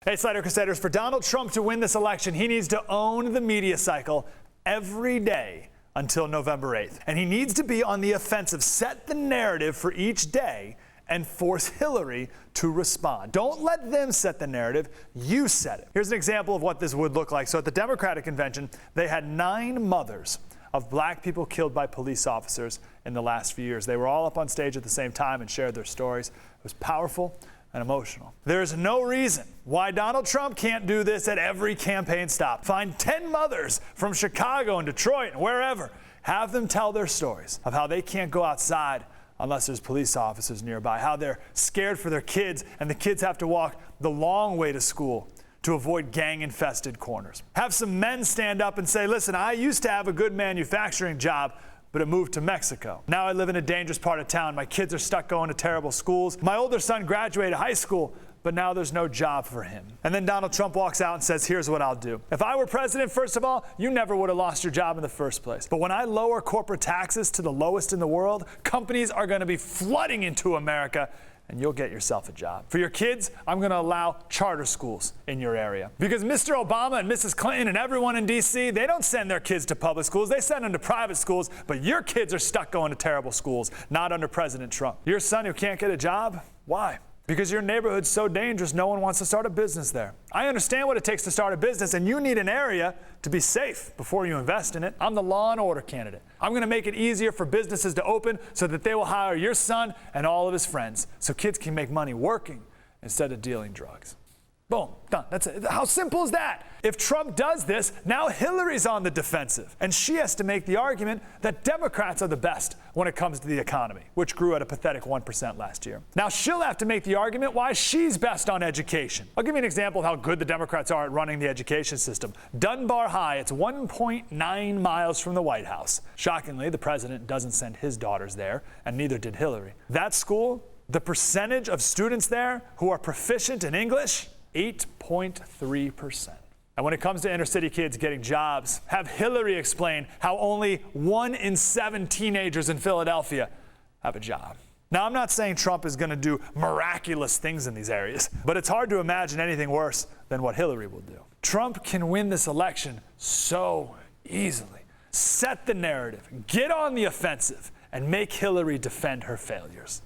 Hey, Slider Crusaders, for Donald Trump to win this election, he needs to own the media cycle every day until November 8th. And he needs to be on the offensive, set the narrative for each day, and force Hillary to respond. Don't let them set the narrative, you set it. Here's an example of what this would look like. So at the Democratic convention, they had 9 mothers of black people killed by police officers in the last few years. They were all up on stage at the same time and shared their stories. It was powerful and emotional. There is no reason why Donald Trump can't do this at every campaign stop. Find 10 mothers from Chicago and Detroit and wherever. Have them tell their stories of how they can't go outside unless there's police officers nearby, how they're scared for their kids and the kids have to walk the long way to school to avoid gang-infested corners. Have some men stand up and say, listen, I used to have a good manufacturing job, but it moved to Mexico. Now I live in a dangerous part of town. My kids are stuck going to terrible schools. My older son graduated high school, but now there's no job for him. And then Donald Trump walks out and says, here's what I'll do. If I were president, first of all, you never would have lost your job in the first place. But when I lower corporate taxes to the lowest in the world, companies are going to be flooding into America, and you'll get yourself a job. For your kids, I'm going to allow charter schools in your area. Because Mr. Obama and Mrs. Clinton and everyone in D.C., they don't send their kids to public schools. They send them to private schools, but your kids are stuck going to terrible schools, not under President Trump. Your son who can't get a job? Why? Because your neighborhood's so dangerous, no one wants to start a business there. I understand what it takes to start a business, and you need an area to be safe before you invest in it. I'm the law and order candidate. I'm going to make it easier for businesses to open so that they will hire your son and all of his friends so kids can make money working instead of dealing drugs. Boom, done. That's it. How simple is that? If Trump does this, now Hillary's on the defensive. And she has to make the argument that Democrats are the best when it comes to the economy, which grew at a pathetic 1% last year. Now she'll have to make the argument why she's best on education. I'll give you an example of how good the Democrats are at running the education system. Dunbar High, it's 1.9 miles from the White House. Shockingly, the president doesn't send his daughters there, and neither did Hillary. That school, the percentage of students there who are proficient in English, 8.3%. And when it comes to inner city kids getting jobs, have Hillary explain how only 1 in 7 teenagers in Philadelphia have a job. Now, I'm not saying Trump is going to do miraculous things in these areas, but it's hard to imagine anything worse than what Hillary will do. Trump can win this election so easily. Set the narrative, get on the offensive, and make Hillary defend her failures.